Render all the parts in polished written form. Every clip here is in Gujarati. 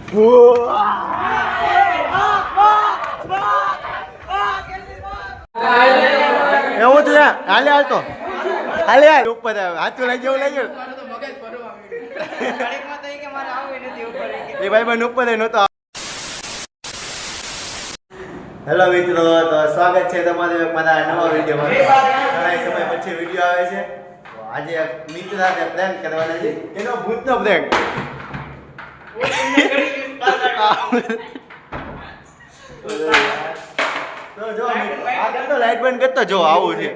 એવું જ લે હાલે હાલતો હાલે હાલ ઉપર હાથું લઈ જવું લઈ ગયું એ ભાઈ બન ઉપર નહોતો. હેલો મિત્રો, તો સ્વાગત છે તમારું મારા નવા વિડીયોમાં. ઘણા સમય પછી વિડીયો આવે છે. આજે મિત્ર સાથે પ્રેન્ક કરવાના છે, એનો ભૂતનો પ્રેન્ક. તો જો આ કરતો લાઈટ બંધ કરતો જો આવું છે.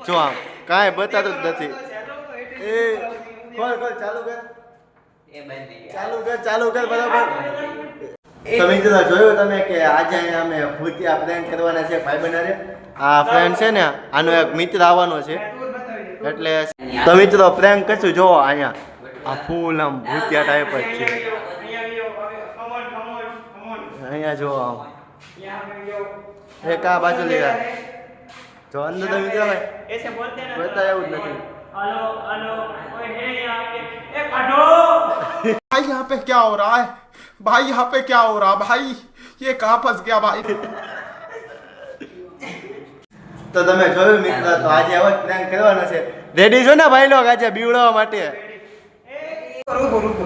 જો આમ કાંઈ બતાતું જ નથી. એ કોલ ચાલુ કર. ચાલુ કર બરાબર. તો મિત્રો જોયું તમે કે આજે અહીંયા અમે ભૂતિયા પ્રેન્ક કરવાના છે ભાઈબંધારે. આ ફ્રેન્ડ છે ને, આનો એક મિત્ર આવવાનો છે એટલે તો મિત્રો પ્રેન્ક કરશું. જો અહીંયા આ ફૂલ આમ ભૂતિયા ટાઈપ જ છે. અહીંયા જો આમ એક આ બાજુ લીધા જો અંદર તો મિત્રો બોલતા એવું જ નથી. भाई यहाँ पे क्या हो रहा है भाई यहाँ पे क्या हो रहा भाई ये कहाँ फंस गया भाई. તો તમે જોયું મિત્રો, તો આજે આવો પ્રેન્ક કરવાનો છે. રેડી છો ને ભાઈ લોગ આજે બીવડાવવા માટે?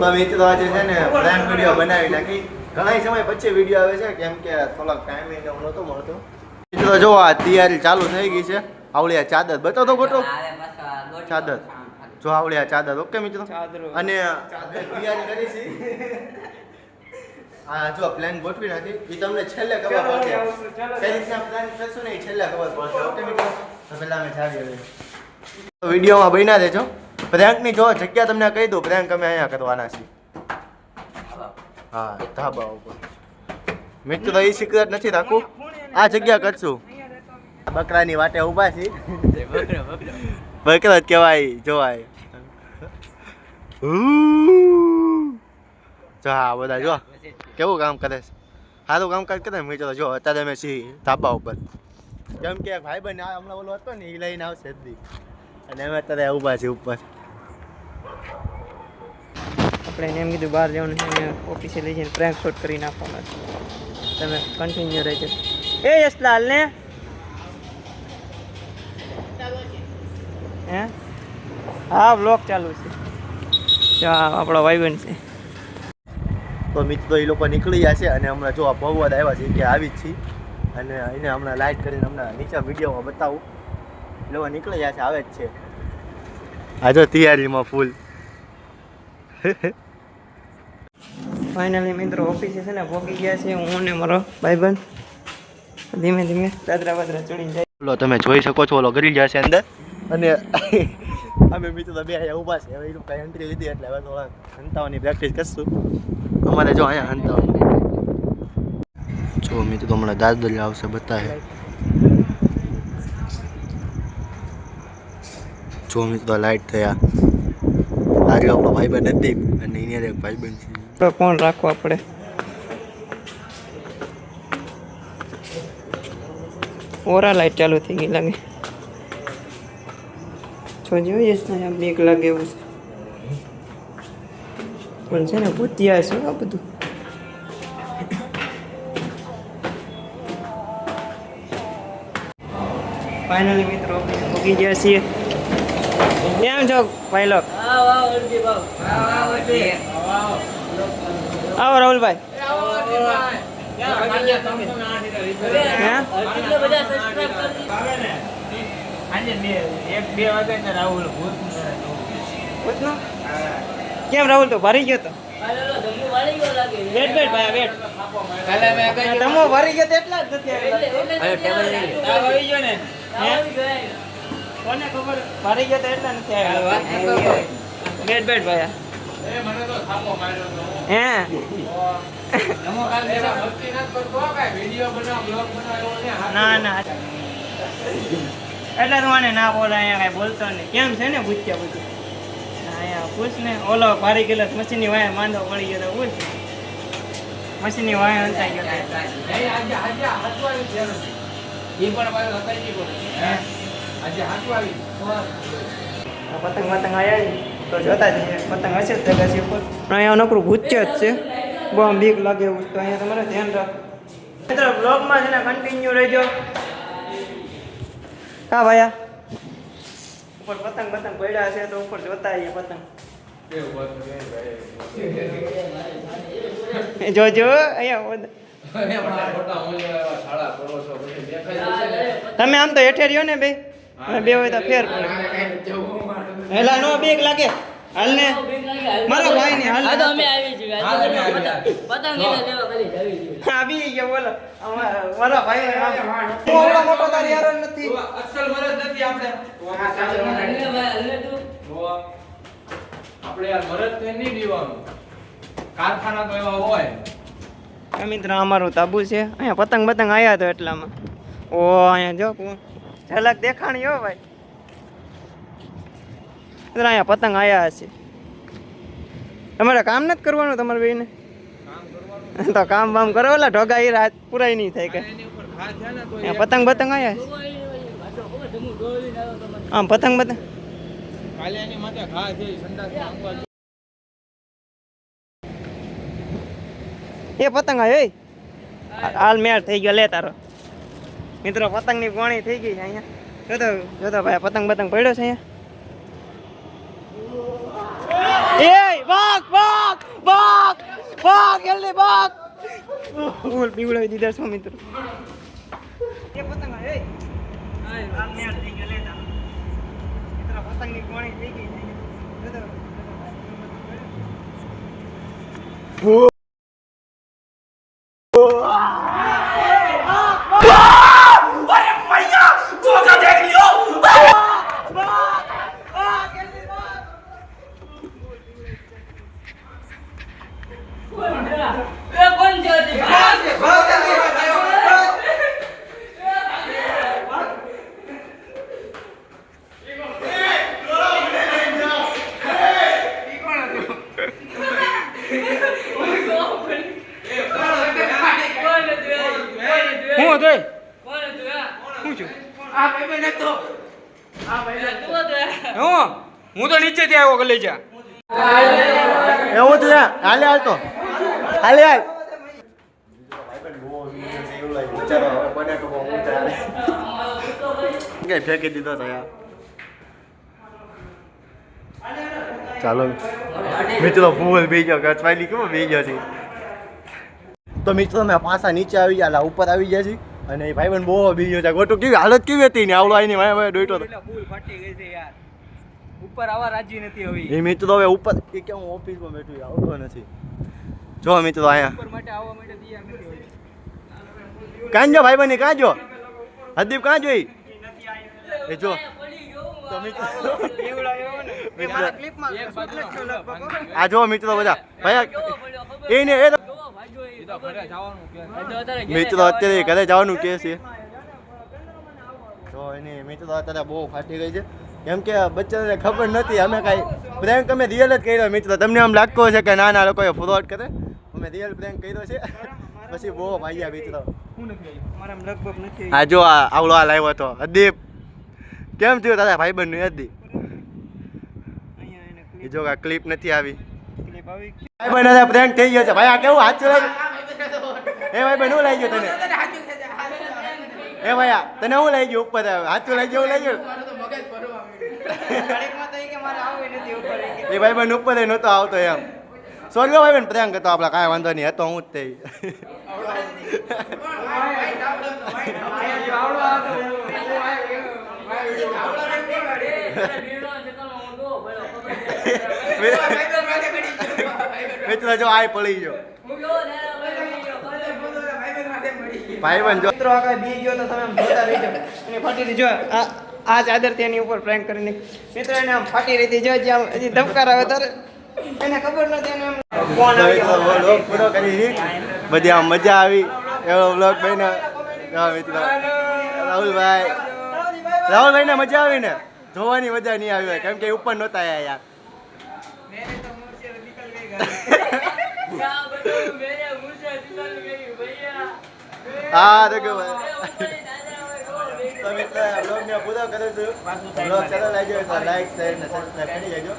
તો મિત્રો આજે છે ને પ્રેન્ક વિડીયો બનાવી નાખી. ઘણા સમય પછી વિડીયો આવે છે કેમ કે થોડાક ટાઈમ નહોતો મળતો. મિત્રો જો આ તૈયારી ચાલુ થઈ ગઈ છે. આવડી આ ચાદર બતાવો તો ખોટો ચાદર જો આવડી આ ચાદર. ઓકે મિત્રો, અને તૈયારી કરી છે. હા જો પ્લાન ગોઠવી નાખી. એ તમને છેલ્લે ખબર પડશે કઈ રીતના પ્લાન કરશું ને, એ છેલ્લે ખબર પડશે. ઓકે મિત્રો, તો પહેલા અમે જાવી હવે વિડીયોમાં બન્યા રહેજો. પ્રેન્કની જો જગ્યા તમને કહી દઉં. પ્રેન્ક અમે અહીંયા કરવાના છીએ. હા ધાબા ઉપર. મિત્રો એ સિક્રેટ નથી રાખવું. આ જગ્યા કરશું. બકરાની વાટે ઊભા છીએ. બકરા જ કહેવાય. જોવાય જો હા બધા જો કેવું કામ કરે છે. સારું કામકાજ કરે ને મિત્રો. જો અત્યારે અમે છીએ ધાબા ઉપર કેમ કે ભાઈ બહેન હમણાં ઓલો હતો ને, એ લઈને આવશે દી અને અમે અત્યારે ઊભા છીએ ઉપર. આપણે એને એમ કીધું બહાર જવાનું છે, ઓફિસે લઈ જઈને પ્રેન્ક શોટ કરી નાખવાનો છે. તમે કન્ટિન્યુ રહેજો. એ યશલાલ ને હે હા બ્લોગ ચાલુ છે. આપણો ભાઈબંધ છે. તો મિત્રો એ લોકો નીકળી ગયા છે અને હમણાં જો આ પવન આવ્યા છે કે આવી જ છીએ અને એને હમણાં લાઇટ કરીને હમણાં નીચે વિડીયોમાં બતાવું. એ લોકો નીકળી ગયા છે, આવે જ છે. આ જો તૈયારીમાં ફૂલ. ફાઇનલી મિત્રો ઓફિસે છે ને પહોંચી ગયા છે. હું ને મારો ભાઈબંધ ધીમે ધીમે દાદરા બાદરા ચડીને જાય. ઓલો તમે જોઈ શકો છો, ઓલો ગરી ગયા છે અંદર અને અમે મિત્રો બે અહીંયા ઊભા છે. હવે એ લોકો એન્ટ્રી લીધી એટલે હવે થોડા હંતાવાની પ્રેક્ટિસ કરશું. અમારે જો અહીંયા હંતાવાનું જો મિત્રો હમણાં દાદરી આવશે બતાવે. જો મિત્રો લાઈટ થયા. આજે આપણો ભાઈબંધ નથી અને અહીંયા એક ભાઈબંધ છે. તો કોણ રાખવા પડે. ઓરા લાઈટ ચાલુ થઈ ગઈ લાગે. છો જોઈએ ને બીક લાગે એવું છે પણ છે ને ભૂતિયા છે આ બધું. ફાઇનલી મિત્રો પહોંચી ગયા છીએ. કેમ છો ભાઈ લોક? આવો રાહુલભાઈ. કેમ રાહુલ તો ભરી ગયો તો વેટ ભાઈ વેટ તમો ભરી ગયો તો એટલા જ નથી કોને ખબર ભરી ગયો તો એટલા નથી આવ્યા. વેટ ભાઈ હે ના ના એટલે તું આને ના બોલે. અહીંયા કઈ બોલતો નહીં. કેમ છે ને પૂછ્યા બધું અહીંયા પૂછ ને. ઓલો ભારી ગયેલો મશીનની વાય માંદો પડી ગયો પૂછ. મશીનની વાય અંતાઈ ગયો. પતંગ આવ્યા તો જોતા જઈએ. પતંગ હશે તો પછી ઉપર અહીંયા નકરું ભૂત જ છે. બહુ આમ બીક લાગે એવું છે, તો અહીંયા તમારે ધ્યાન રાખો મિત્રો. બ્લોગમાં છે ને કન્ટિન્યુ રહેજો. હા ભાયા ઉપર પતંગ પડ્યા છે તો ઉપર જોતા આવીએ પતંગ. જોજો અહીંયા તમે આમ તો હેઠે રહ્યો ને બે હોય તો ફેર પડે. હેલા નો બીક લાગે હાલ ને મારો ભાઈ ને હાલ તો અમે આવી છીએ પતંગ એને દેવા ખાલી જાવી છીએ. આવી ગયો બોલો મારો ભાઈ હું આવડો મોટો તારી યાર નથી. અસલ મરદ નથી આપણે. આપણે યાર મરદ તો નહીં દીવાનું. કારખાના તો એવા હોય. મિત્ર અમારું તાબુ છે અહીંયા પતંગ આયા તો એટલામાં. ઓ અહીંયા જો ઝલક દેખાણી હો ભાઈ. મિત્ર અહીંયા પતંગ આયા હશે. તમારે કામ નથી કરવાનું તમારે બેને? તો કામ બામ કરો ઓલા ઢોગા એ રાત પૂરાઈ નહીં થાય કે પતંગ આયા છે. આમ પતંગ કાલે એની માથે ઘા છે સંડાસ માંગવા. એ પતંગ આવ્યો હાલ મેળ થઈ ગયો લે તારો. મિત્રો પતંગની પોણી થઈ ગઈ છે અહીંયા. જોતો ભાઈ પતંગ પડ્યો છે અહીંયા. એ ભાગ જલ્દી ભાગ. બોલ પીવડાવી દીધા છો મિત્રો. એ પતંગ આવ્યો હાલ મેળ થઈ ગયો લે તારો. મિત્રો પતંગની પોણી થઈ ગઈ છે અહીંયા. કોણ છે હું જોઈ કોણ છું આ ભાઈ નતો આ ભાઈ તું હું તો નીચે થી આવ્યો ગલે જા એવું તો હાલે હાલ તો હાલે હાલ ફેંકી દીધો તો યાર. ચાલો મિત્રો ફૂલ બી ગયો ગચવાયેલી કેવો બી ગયો છે. તો મિત્રો અમે પાછા નીચે આવી ગયા ઉપર આવી ગયા છીએ અને એ ભાઈબંધ બહુ બી ગયો છે. ગોટું કેવી હાલત કેવી હતી ને આવડો આવીને ભાઈ દોઈટો હતો. ફૂલ ફાટી ગઈ છે યાર. ઉપર આવા રાજી નથી હવે. એ મિત્રો હવે ઉપર એ કે હું ઓફિસમાં બેઠું આવતો નથી. જો મિત્રો અહીંયા ઉપર માટે આવવા માટે તૈયાર નથી હોય. કાં જો ભાઈબંધ કાં જો હરદીપ કાં જોઈ એ જો તો મિત્રો મારા ક્લિપમાં એક બાજુ લગભગ આ જો મિત્રો બધા ભાઈ એને એ તો ઘરે જવાનું કે મિત્રો અત્યારે ઘરે જવાનું કે છે. તો એની મિત્રો અત્યારે બહુ ફાટી ગઈ છે કેમ કે બચ્ચાને ખબર નથી. અમે કાંઈ પ્રેન્ક અમે રિયલ જ કર્યો મિત્રો. તમને આમ લાગતો હશે કે ના લોકોએ ફ્રોડ કરે. અમે રિયલ પ્રેન્ક કર્યો છે પછી બહુ ભાગ્યા મિત્રો. મારા લગભગ નથી. આ જો આ આવડો આ લાવ્યો હતો હરદીપ. કેમ થયું તારા ભાઈબંધનું હરદીપ? એ જો આ ક્લિપ નથી આવી. ક્લિપ આવી ભાઈબંધ આજે પ્રેન્ક થઈ ગયો છે ભાઈ. આ કેવું હાથ ચલાવી એ ભાઈબંધ શું લાગી ગયું તને? એ ભાઈ તને શું લાગી ગયું ઉપર હાથ લાગી ગયું લાગી ગયું? ઘડીકમાં તો કે મારે આવું નથી ઉપર એ ભાઈબંધ ઉપર નહોતો આવતો એમ. સોલ્યો ભાઈબંધ પ્રેન્ક હતો આપણા કાંઈ વાંધો નહીં હતો હું જ થઈ. મિત્રો જો આય પડી ગયો ભાઈબંધ જો મિત્રો આગળ બી ગયો તો તમે આમ જોતા રહેજો અને ફાટી રહી જો આ ચાદર તેની ઉપર પ્રેન્ક કરીને મિત્રો એને આમ ફાટી રહી હતી જો જ્યાં હજી ધબકાર આવે ત્યારે એને ખબર નથી એને આમ ફોન આવી વ્લોગ પૂરો કરી બધી આમ મજા આવી એવો વ્લોગ બન્યો. મિત્રો રાહુલભાઈ ને મજા આવી ને જોવાની મજા નહીં આવી હોય કેમ કે ઉપર નહોતા આયા યાર. હા તો કે તો મિત્રો બ્લોગ ને પૂરો કરું છું. બ્લોગ સારો લાગ્યો તો લાઈક શેર અને સબસ્ક્રાઇબ કરી દેજો.